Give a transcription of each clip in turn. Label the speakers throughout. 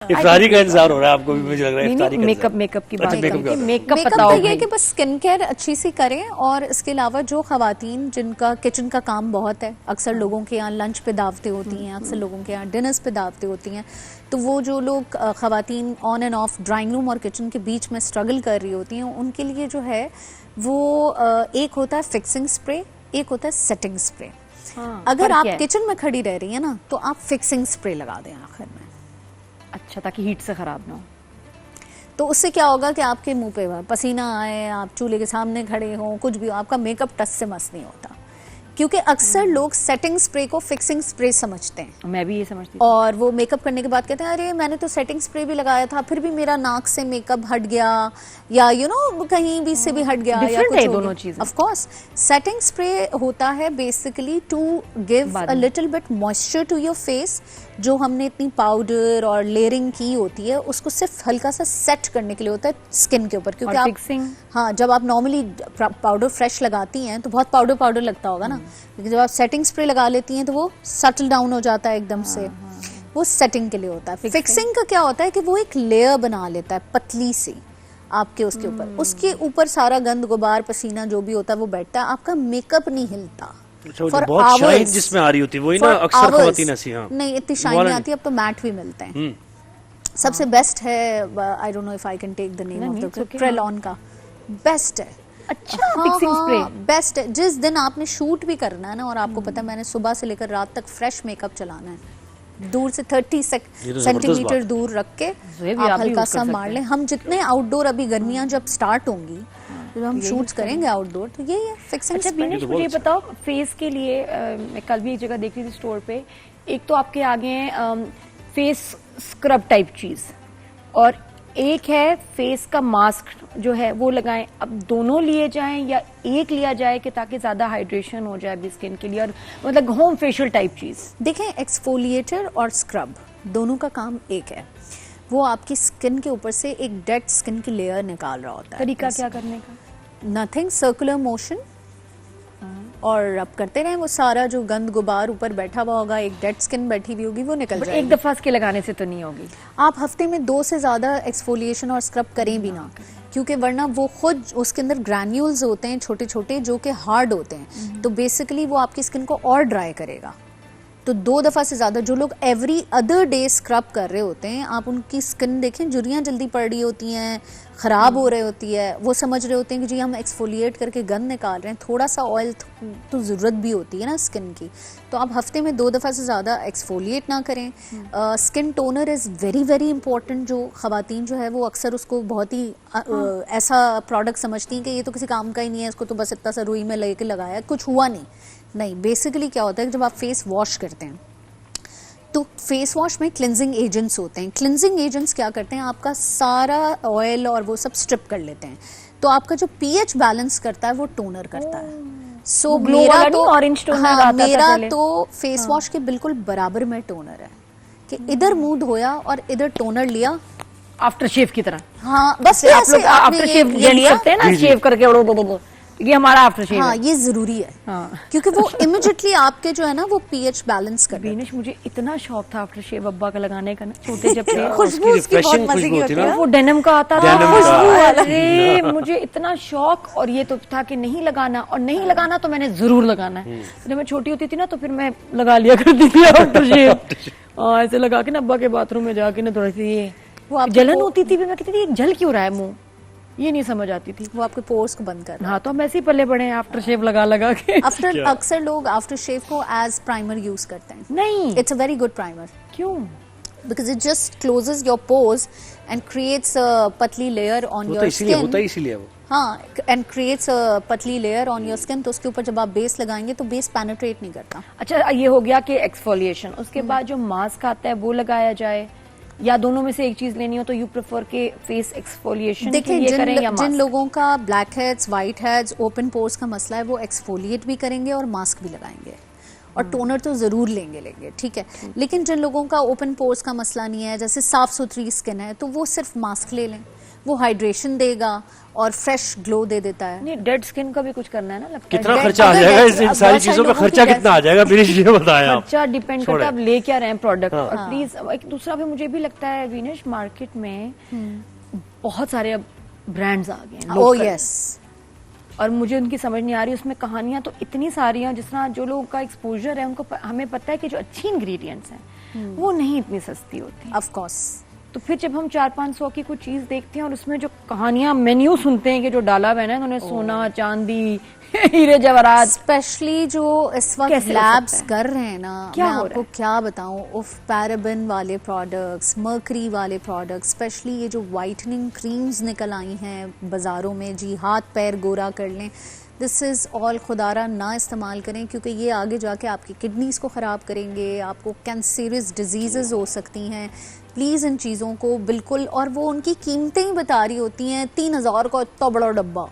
Speaker 1: इफ्तारी का इंतजार हो रहा है आपको भी, मुझे लग रहा है इफ्तारी का
Speaker 2: मेकअप की बात
Speaker 1: मेकअप
Speaker 2: मेकअप
Speaker 3: मेकअप
Speaker 2: बताओ
Speaker 3: तो ये है कि बस स्किन केयर अच्छी सी करें। और इसके अलावा जो खवातीन जिनका किचन का काम बहुत है, अक्सर लोगों के यहाँ लंच पे दावतें होती हैं, अक्सर लोगों के यहाँ डिनर्स पे दावतें होती हैं, तो वो जो लोग खवातीन on and off drawing room और किचन के बीच में स्ट्रगल कर रही होती हैं, उनके लिए जो है वो एक होता है फिक्सिंग स्प्रे, एक होता है सेटिंग स्प्रे। अगर आप किचन में खड़ी रह रही है ना, तो आप फिक्सिंग स्प्रे लगा दें आखिर में,
Speaker 2: अच्छा, ताकि हीट से खराब ना हो।
Speaker 3: तो उससे क्या होगा कि आपके मुंह पे पसीना आए, आप चूल्हे के सामने खड़े हों, कुछ भी हो, आपका मेकअप टस से मस नहीं होता। क्योंकि अक्सर लोग सेटिंग स्प्रे को फिक्सिंग स्प्रे समझते हैं।
Speaker 2: मैं भी ये समझती हूँ।
Speaker 3: और वो मेकअप करने के बाद कहते हैं अरे मैंने तो सेटिंग स्प्रे भी लगाया था, फिर भी मेरा नाक से मेकअप हट गया, या कहीं भी से भी हट गया, या कुछ
Speaker 2: दोनों चीजें।
Speaker 3: ऑफ कोर्स सेटिंग स्प्रे होता है basically to give a little bit moisture to your face. जो हमने इतनी पाउडर और लेयरिंग की होती है, उसको सिर्फ हल्का सा सेट करने के लिए होता है स्किन के ऊपर। क्योंकि आप जब आप नॉर्मली पाउडर फ्रेश लगाती हैं तो बहुत पाउडर पाउडर लगता होगा ना, लेकिन जब आप सेटिंग स्प्रे लगा लेती हैं तो वो सेटल डाउन हो जाता है एकदम से। वो सेटिंग के लिए होता है। फिक्सिंग का क्या होता है कि वो एक लेयर बना लेता है पतली सी आपके उसके ऊपर, उसके ऊपर सारा गंद गुबार पसीना जो भी होता है वो बैठता है, आपका मेकअप नहीं हिलता।
Speaker 1: बहुत शाइन जिसमें आ रही होती है वही ना, अक्सर खवातीन ऐसी। हाँ,
Speaker 3: नहीं इतनी शाइन नहीं आती, अब तो मैट भी मिलते हैं। सबसे बेस्ट है, I don't know if I can take the name of the, Kryolan का बेस्ट है।
Speaker 2: अच्छा, फिक्सिंग स्प्रे
Speaker 3: बेस्ट है। जिस दिन आपने शूट भी करना है ना, और आपको पता है मैंने सुबह से लेकर रात तक फ्रेश मेकअप चलाना है, दूर से 30 सेंटीमीटर दूर रख के आप हल्का सा मार लें। हम जितने आउटडोर, अभी गर्मियां जब स्टार्ट होंगी, जब हम शूट्स करेंगे आउटडोर, तो यही है फिक्सिंग स्प्रे।
Speaker 2: अच्छा मुझे बताओ, फेस के लिए मैं कल भी एक जगह देख रही थी स्टोर पे, एक तो आपके आगे है फेस स्क्रब टाइप चीज, और एक है फेस का मास्क जो है वो लगाएं। अब दोनों लिए जाएं या एक लिया जाए कि ताकि ज्यादा हाइड्रेशन हो जाए भी स्किन के लिए, और मतलब होम फेशियल टाइप चीज।
Speaker 3: देखें, एक्सफोलिएटर और स्क्रब दोनों का काम एक है। वो आपकी स्किन के ऊपर से एक डेड स्किन की लेयर निकाल रहा होता है।
Speaker 2: तरीका क्या करने का?
Speaker 3: नथिंग, सर्कुलर मोशन, और अब करते रहे, वो सारा जो गंद गुबार ऊपर बैठा हुआ होगा, एक डेड स्किन बैठी हुई होगी, वो निकल जाएगी।
Speaker 2: एक दफा इसके लगाने से तो नहीं होगी।
Speaker 3: आप हफ्ते में 2 से ज्यादा एक्सफोलिएशन और स्क्रब करें भी ना, क्योंकि वरना वो खुद उसके अंदर ग्रैन्यूल्स होते हैं छोटे छोटे, जो कि हार्ड होते हैं, तो बेसिकली वो आपकी स्किन को और ड्राई करेगा। तो 2 दफा से ज्यादा जो लोग एवरी अदर डे स्क्रब कर रहे होते हैं, आप उनकी स्किन देखें, झुर्रियां जल्दी पड़ रही होती हैं, खराब हो रही होती है, वो समझ रहे होते हैं कि जी हम एक्सफोलिएट करके गंद निकाल रहे हैं। थोड़ा सा ऑयल तो जरूरत भी होती है ना स्किन की, तो आप हफ्ते में 2 दफा से ज्यादा एक्सफोलिएट ना करें। Skin toner is very very important. जो खवातीन जो है वो अक्सर उसको बहुत ही ऐसा प्रोडक्ट समझती हैं कि ये तो किसी काम का ही नहीं है, इसको तो बस इतना सा रुई में लेके लगाया, कुछ हुआ नहीं। बेसिकली क्या होता है कि जब आप फेस वॉश करते हैं तो फेस वॉश में क्लिनजिंग एजेंट्स होते हैं। क्लिनजिंग एजेंट्स क्या करते हैं, आपका सारा ऑयल और वो सब स्ट्रिप कर लेते हैं, तो आपका जो पीएच बैलेंस करता है वो टोनर करता है। सो मेरा तो ऑरेंज टोनर मेरा तो फेस वॉश के बिल्कुल बराबर में टोनर है कि इधर मुंह धोया और इधर टोनर लिया,
Speaker 2: आफ्टर शेव की तरह।
Speaker 3: हाँ, बस
Speaker 2: आप लोग आफ्टर शेव करते हैं ना, शेव करके, ये हमारा आफ्टर शेव।
Speaker 3: हाँ, ये जरूरी है। हाँ। क्योंकि वो इमीडिएटली आपके जो है ना वो पीएच बैलेंस कर।
Speaker 2: बीनिश, मुझे इतना शौक था आफ्टर शेव अब्बा का लगाने का ना, छोटे जब थे।
Speaker 3: खुशबू उसकी बहुत मजे की होती है।
Speaker 2: वो डेनिम का आता था, अरे मुझे इतना शौक। और ये तो था कि नहीं लगाना, और नहीं लगाना तो मैंने जरूर लगाना है। जब मैं छोटी होती थी ना, तो फिर मैं लगा लिया करती थी आफ्टर शेव। ऐसे लगा के ना अब्बा के बाथरूम में जाके ना थोड़ी सी जलन होती थी, मैं कहती थी जल क्यों रहा है मुंह, ये नहीं समझ आती थी। वो आपके पोर्स को बंद कर रहा है। हाँ, तो हम ऐसे ही पल्ले पड़े हैं आफ्टर शेव लगा के।
Speaker 3: अक्सर लोग आफ्टर शेव को एज प्राइमर यूज करते हैं।
Speaker 2: नहीं,
Speaker 3: it's a very good primer.
Speaker 2: क्यों?
Speaker 3: Because it just closes your pores and creates a पतली लेयर ऑन योर स्किन।
Speaker 1: होता है इसीलिए वो।
Speaker 3: हाँ, एंड क्रिएट्स अ पतली लेयर ऑन योर स्किन, तो उसके ऊपर जब आप बेस लगाएंगे तो बेस पेनिट्रेट नहीं करता।
Speaker 2: अच्छा, ये हो गया कि एक्सफोलिएशन। उसके बाद जो मास्क आता है वो लगाया जाए, या दोनों में से एक चीज लेनी हो तो यू प्रेफर के फेस एक्सफोलिएशन के लिए करें या मास्क?
Speaker 3: जिन लोगों का black heads, white heads, open pores का मसला है, वो एक्सफोलिएट भी करेंगे और मास्क भी लगाएंगे, और टोनर तो जरूर लेंगे, ठीक है। लेकिन जिन लोगों का ओपन पोर्स का मसला नहीं है, जैसे साफ सुथरी स्किन है, तो वो सिर्फ मास्क ले लें। वो हाइड्रेशन देगा और फ्रेश ग्लो दे देता है।
Speaker 2: नहीं, डेड स्किन का भी कुछ करना है ना, लगता
Speaker 1: कितना
Speaker 2: है
Speaker 1: खर्चा आ
Speaker 3: अगर
Speaker 1: जाएगा
Speaker 3: डेड-
Speaker 1: इन सारी चीजों का? खर्चा कितना आ जाएगा मेरी ये बताएं आप।
Speaker 2: खर्चा डिपेंड करता है आप ले क्या रहे हैं प्रोडक्ट।
Speaker 1: हाँ।
Speaker 2: और प्लीज एक दूसरा भी मुझे भी लगता है विनेश, मार्केट में बहुत सारे अब ब्रांड्स आ गए हैं
Speaker 3: ओ
Speaker 2: local।
Speaker 3: यस,
Speaker 2: और मुझे उनकी समझ नहीं आ रही, उसमें कहानियां तो इतनी सारी हैं, जिस तरह जो लोगों का एक्सपोजर है उनको हमें पता है कि जो अच्छी इंग्रेडिएंट्स हैं वो नहीं इतनी सस्ती होती।
Speaker 3: Of course.
Speaker 2: तो फिर जब हम 400-500 की कोई चीज देखते हैं और उसमें जो कहानियां मेन्यू सुनते हैं कि जो डाला हुआ है ना उन्होंने सोना चांदी हीरे जवाहरात,
Speaker 3: स्पेशली जो इस वक्त
Speaker 2: कैसे हो
Speaker 3: लैब्स
Speaker 2: सकता है?
Speaker 3: कर रहे हैं ना,
Speaker 2: क्या
Speaker 3: मैं
Speaker 2: हो
Speaker 3: आपको क्या बताऊं, उफ, पैराबेन वाले प्रोडक्ट्स, मर्करी वाले प्रोडक्ट्स, स्पेशली ये जो वाइटनिंग क्रीम्स निकल आई हैं बाजारों में, जी हाथ पैर गोरा कर लें, दिस इज़ ऑल खुदारा ना इस्तेमाल करें, क्योंकि ये आगे जाके आपकी किडनीज़ को ख़राब करेंगे, आपको कैंसरियस डिजीज़ हो सकती हैं। प्लीज़ इन चीज़ों को बिल्कुल, और वो उनकी कीमतें ही बता रही होती हैं, 3000 का इतना बड़ा डब्बा,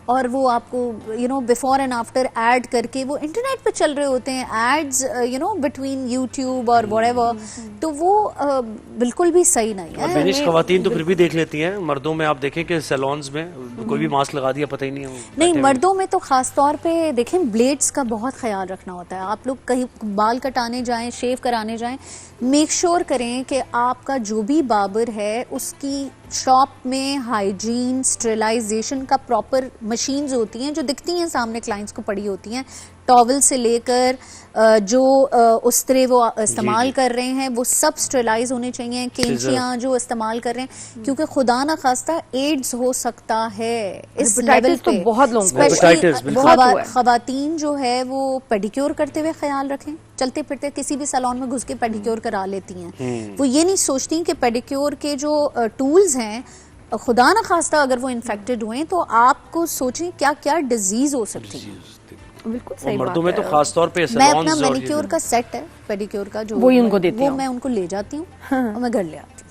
Speaker 3: और वो आपको बिफोर एंड आफ्टर ऐड करके वो इंटरनेट पे चल रहे होते हैं एड्स, बिटवीन यूट्यूब और व्हाटएवर, तो वो बिल्कुल भी सही नहीं
Speaker 1: और
Speaker 3: है।
Speaker 1: बेनिश खवातीन तो फिर भी देख लेती हैं, मर्दों में आप देखें कि सैलून्स में कोई भी मास्क लगा दिया पता ही नहीं है वो
Speaker 3: नहीं,
Speaker 1: बैठे हुए।
Speaker 3: मर्दों में तो खास तौर पे देखें ब्लेड्स का बहुत ख्याल रखना होता है। आप लोग कहीं बाल कटाने जाएं, शेव कराने जाएं, मेक श्योर करें कि आपका जो भी बार्बर है उसकी शॉप में हाइजीन, स्टेरिलाइजेशन का प्रॉपर मशीन्स होती हैं जो दिखती हैं सामने, क्लाइंट्स को पड़ी होती हैं, टॉवल से लेकर जो उस्तरे वो इस्तेमाल कर रहे हैं वो सब स्टेरिलाइज होने चाहिए, कैंचियां जो इस्तेमाल कर रहे हैं, क्योंकि खुदा ना खास्ता एड्स हो सकता है इस
Speaker 2: Hepatitis
Speaker 3: लेवल
Speaker 2: तो
Speaker 3: पे।
Speaker 2: बहुत लोगों को
Speaker 1: Hepatitis,
Speaker 3: स्पेशली
Speaker 1: बिल्कुल।
Speaker 2: हुआ है।
Speaker 3: खवातीन जो है वो पेडिक्योर करते हुए ख्याल रखें, चलते फिरते किसी भी सैलून में घुस के पेडिक्योर करा लेती हैं, वो ये नहीं सोचती कि पेडिक्योर के जो टूल्स हैं, खुदा ना खास्ता अगर वो इन्फेक्टेड हुए तो आपको सोचें क्या क्या डिजीज हो सकती है।
Speaker 2: बिल्कुल
Speaker 1: और
Speaker 2: सही बात
Speaker 1: मर्दों में तो
Speaker 2: है।
Speaker 1: खास तौर पे
Speaker 3: मैं
Speaker 1: सैलून्स
Speaker 3: अपना
Speaker 1: और ये-
Speaker 3: मैनिक्योर का सेट है, पेडिक्योर का जो
Speaker 2: वही उनको देती
Speaker 3: वो
Speaker 2: हूँ।
Speaker 3: मैं उनको ले जाती हूँ और मैं घर ले आती हूँ।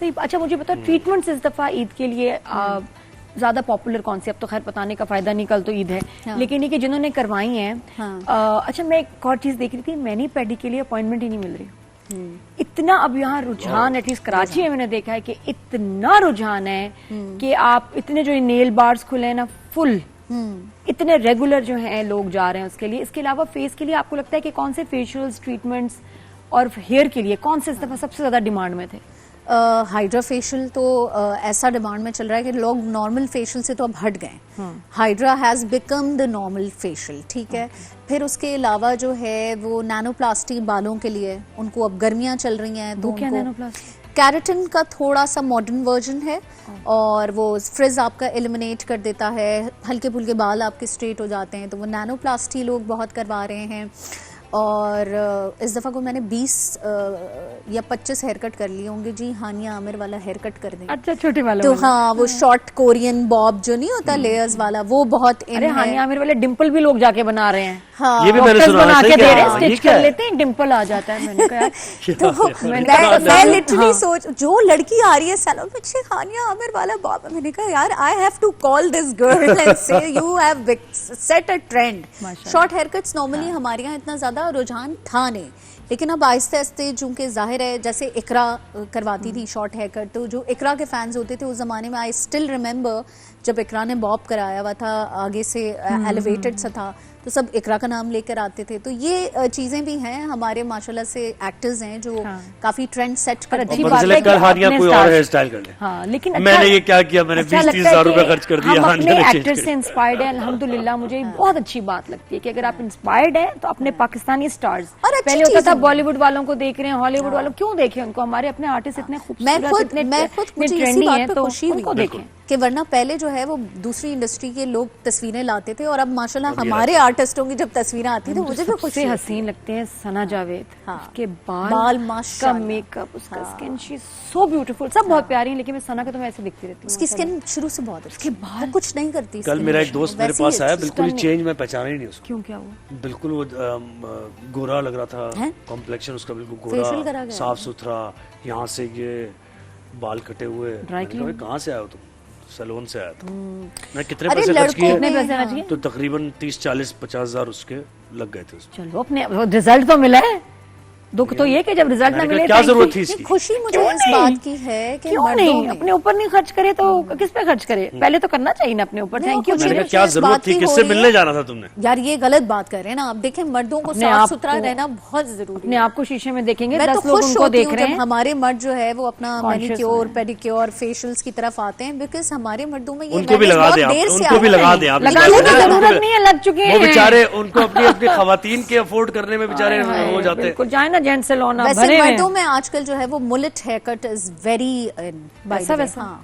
Speaker 2: सही। अच्छा मुझे बताओ ट्रीटमेंट्स इस दफा ईद के लिए ज्यादा पॉपुलर कौन सी? अब तो खैर बताने का फायदा नहीं, कल तो ईद है,
Speaker 3: हाँ।
Speaker 2: लेकिन ये कि जिन्होंने करवाई हैं,
Speaker 3: हाँ।
Speaker 2: अच्छा मैं एक और चीज देख रही थी, मैनी पेडी के लिए अपॉइंटमेंट ही नहीं मिल रही। इतना अब यहाँ रुझान, एटलीस्ट कराची में मैंने देखा है कि इतना रुझान है कि आप इतने जो नेल बार्स खुले हैं ना फुल, इतने रेगुलर जो हैं लोग जा रहे हैं उसके लिए। इसके अलावा फेस के लिए आपको लगता है कि कौन से फेशियल्स, ट्रीटमेंट्स और हेयर के लिए कौन से इस दफा सबसे ज्यादा डिमांड में थे?
Speaker 3: हाइड्रा फेशियल तो ऐसा डिमांड में चल रहा है कि लोग नॉर्मल फेशियल से तो अब हट गए, hydra has become the normal facial, ठीक है। फिर उसके अलावा जो है वो नैनोप्लास्टी बालों के लिए, उनको अब गर्मियां चल रही हैं तो
Speaker 2: वो क्या
Speaker 3: उनको
Speaker 2: नैनोप्लास्टी?
Speaker 3: कैरेटिन का थोड़ा सा मॉडर्न वर्जन है और वो फ्रिज आपका एलिमिनेट कर देता है, हल्के फुल्के बाल आपके स्ट्रेट हो जाते हैं, तो वो नैनोप्लास्टी लोग बहुत करवा रहे हैं। और इस दफ़ा को मैंने 20 या 25 हेयर कट कर लिए होंगे जी। हानिया आमिर वाला हेयर कट कर दें
Speaker 2: अच्छा छोटे वाले
Speaker 3: तो हाँ, वो शॉर्ट कोरियन बॉब जो नहीं होता लेयर्स वाला, वो बहुत इन
Speaker 2: अरे
Speaker 3: है।
Speaker 2: हानिया आमिर वाले डिंपल भी लोग जाके बना रहे हैं।
Speaker 3: हाँ,
Speaker 1: ये भी मैंने
Speaker 2: डॉक्टर्स
Speaker 1: सुना
Speaker 2: बना
Speaker 1: है,
Speaker 2: के
Speaker 1: सही
Speaker 2: दे
Speaker 1: कह
Speaker 2: रहे हैं,
Speaker 1: रहा है, ये
Speaker 2: स्टिच
Speaker 1: क्या
Speaker 2: कर
Speaker 1: है?
Speaker 2: लेते हैं, डिंपल आ जाता है। मैंने कहा
Speaker 3: तो
Speaker 2: मैंने
Speaker 3: मैं लिटरली
Speaker 2: हाँ।
Speaker 3: सोच, जो लड़की आ रही है सैलून में, "छे, हानिया आमिर वाला बॉब", मैंने कहा यार I have to call this girl and say you have set a trend.
Speaker 2: माशाल्लाह।
Speaker 3: शॉर्ट हेयर कट्स नॉर्मली हमारे यहाँ इतना ज्यादा रुझान था नहीं, लेकिन अब आहिस्ते आहिस्ते चूंकि जाहिर है, जैसे इकरा करवाती थी शॉर्ट हेयर कट, तो जो इकरा के फैंस होते थे उस जमाने में, आई स्टिल रिमेम्बर जब इकरा ने बॉब कराया हुआ था, आगे से एलिवेटेड सा था, तो सब इकरा का नाम लेकर आते थे। तो ये चीजें भी हैं, हमारे माशाल्लाह से एक्टर्स हैं जो काफी ट्रेंड सेट करते
Speaker 2: अच्छी
Speaker 3: हैं।
Speaker 2: बात है कि
Speaker 1: कल हानिया
Speaker 2: अपने
Speaker 1: कोई और
Speaker 2: स्टार-
Speaker 1: हेयर स्टाइल कर ले।
Speaker 2: हाँ, लेकिन
Speaker 1: मैंने ये क्या किया, मैंने
Speaker 2: अच्छा
Speaker 1: 20-30
Speaker 2: लगता है
Speaker 1: हजार रुपए
Speaker 2: कि
Speaker 1: खर्च कर दिया,
Speaker 2: हम
Speaker 1: हानिया
Speaker 2: अपने
Speaker 1: ने change
Speaker 2: एक्टर
Speaker 1: कर
Speaker 2: से इंस्पायर्ड है, अल्हम्दुलिल्लाह। मुझे ये बहुत अच्छी बात लगती है कि अगर आप इंस्पायर्ड हैं तो अपने पाकिस्तानी स्टार्स,
Speaker 3: और अच्छी
Speaker 2: पहले होता था
Speaker 3: चीज़ें हैं।
Speaker 2: बॉलीवुड वालों को देख रहे हैं, हॉलीवुड वालों क्यों देखें उनको? हमारे अपने आर्टिस्ट इतने खूबसूरत, इतने
Speaker 3: मुझे इसी
Speaker 2: ट्रेंडी
Speaker 3: बात
Speaker 2: हैं,
Speaker 3: पे
Speaker 2: तो
Speaker 3: खुशी हुई
Speaker 2: उनको देखें।
Speaker 3: कि वरना पहले जो है वो दूसरी इंडस्ट्री के लोग तस्वीरें लाते थे, और अब माशाल्लाह हमारे आर्टिस्टों की जब तस्वीरें आती थी मुझे भी खुशी
Speaker 2: सबसे
Speaker 3: होती
Speaker 2: हसीन लगते हैं सना जावेद,
Speaker 3: हाँ।
Speaker 2: उसके बाल
Speaker 3: बाल
Speaker 2: उसका
Speaker 3: माशाल्लाह।
Speaker 2: मेकअप, उसका स्किन, शी सो ब्यूटीफुल, सब बहुत प्यारी हैं, लेकिन मैं सना को तो मैं ऐसे दिखती रहती हूँ।
Speaker 3: उसकी स्किन शुरू से बहुत अच्छी, वो कुछ नहीं करती।
Speaker 1: कल
Speaker 3: skin
Speaker 1: मेरा एक
Speaker 3: वैसे
Speaker 1: दोस्त
Speaker 3: ही
Speaker 1: मेरे पास आया,
Speaker 3: अच्छी।
Speaker 1: बिल्कुल ही
Speaker 2: stunning।
Speaker 1: चेंज, मैं पहचाना ही नहीं उसको।
Speaker 2: क्यों, क्या हुआ?
Speaker 1: बिल्कुल वो गोरा लग रहा था,
Speaker 3: हैं?
Speaker 1: कॉम्प्लेक्शन उसका बिल्कुल
Speaker 3: Facial करा
Speaker 1: गोरा,
Speaker 3: गया?
Speaker 1: साफ सुथरा, यहाँ से ये बाल कटे हुए।
Speaker 2: Dry
Speaker 1: मैंने कहा, कहाँ से आया हो तुम? सैलून से आया था। मैं कितने
Speaker 3: अरे
Speaker 1: पैसे खर्च
Speaker 3: लड़कों
Speaker 1: किए?
Speaker 2: कितने
Speaker 3: में,
Speaker 2: पैसे
Speaker 3: हाँ।
Speaker 2: चाहिए?
Speaker 1: तो तकरीबन 30, 40, 50 हजार उसके लग गए थे उसमें।
Speaker 2: चलो, अपने रिजल्ट तो मिला है। दुख तो ये कि जब रिजल्ट ना
Speaker 1: मैंने
Speaker 2: मिले
Speaker 1: कहा, क्या
Speaker 2: thank you।
Speaker 1: जरूरत थी इसकी?
Speaker 3: खुशी मुझे
Speaker 2: क्यों
Speaker 3: इस
Speaker 2: नहीं?
Speaker 3: बात की है कि
Speaker 2: क्यों
Speaker 3: मर्दों
Speaker 2: नहीं
Speaker 3: में
Speaker 2: अपने ऊपर नहीं खर्च करे तो किस पे खर्च करे? पहले तो करना चाहिए ना अपने ऊपर।
Speaker 3: नहीं,
Speaker 2: थैंक यू।
Speaker 3: खुशी
Speaker 1: मैंने कहा
Speaker 3: मुझे
Speaker 1: क्या
Speaker 3: इस
Speaker 1: जरूरत
Speaker 3: बात
Speaker 1: थी,
Speaker 3: की हो
Speaker 1: किससे
Speaker 3: रही है।
Speaker 1: मिलने जाना था तुमने?
Speaker 3: यार ये गलत बात कर रहे हैं ना आप। देखें मर्दों को
Speaker 2: अपने
Speaker 3: साफ
Speaker 2: आप
Speaker 3: सुथरा
Speaker 2: को-
Speaker 3: रहना बहुत जरूरी
Speaker 2: अपने
Speaker 3: है।
Speaker 2: आप को शीशे में देखेंगे,
Speaker 3: मैं तो
Speaker 2: 10 लोग
Speaker 3: खुश
Speaker 2: उनको
Speaker 3: होती
Speaker 2: देख
Speaker 3: हूँ
Speaker 2: रहे
Speaker 3: जब
Speaker 2: हैं।
Speaker 3: हमारे मर्द जो है वो अपना
Speaker 2: Conscious
Speaker 3: मैनिक्योर
Speaker 2: हैं।
Speaker 3: पेडिक्योर फेशियल्स की तरफ आते हैं, बिकॉज हमारे मर्दों में ये
Speaker 1: उनको भी
Speaker 3: awareness
Speaker 1: लगा
Speaker 3: बहुत
Speaker 1: दें आप,
Speaker 3: देर से
Speaker 1: उनको भी
Speaker 3: आ रहा
Speaker 1: लगा
Speaker 3: है।
Speaker 1: दें आप।
Speaker 2: लगाने की जरूरत नहीं है, लग चुके
Speaker 1: वो
Speaker 2: हैं।
Speaker 1: बेचारे उनको अपनी अपनी खवातीन के अफोर्ड करने में बेचारे हो जाते हैं।
Speaker 2: बिल्कुल जाए ना जेंट्स सैलून,
Speaker 3: वैसे
Speaker 2: भरे हुए हैं।
Speaker 3: मर्दों में आजकल जो है वो mullet hair cut is very in.
Speaker 2: वैसा वैसा
Speaker 3: हाँ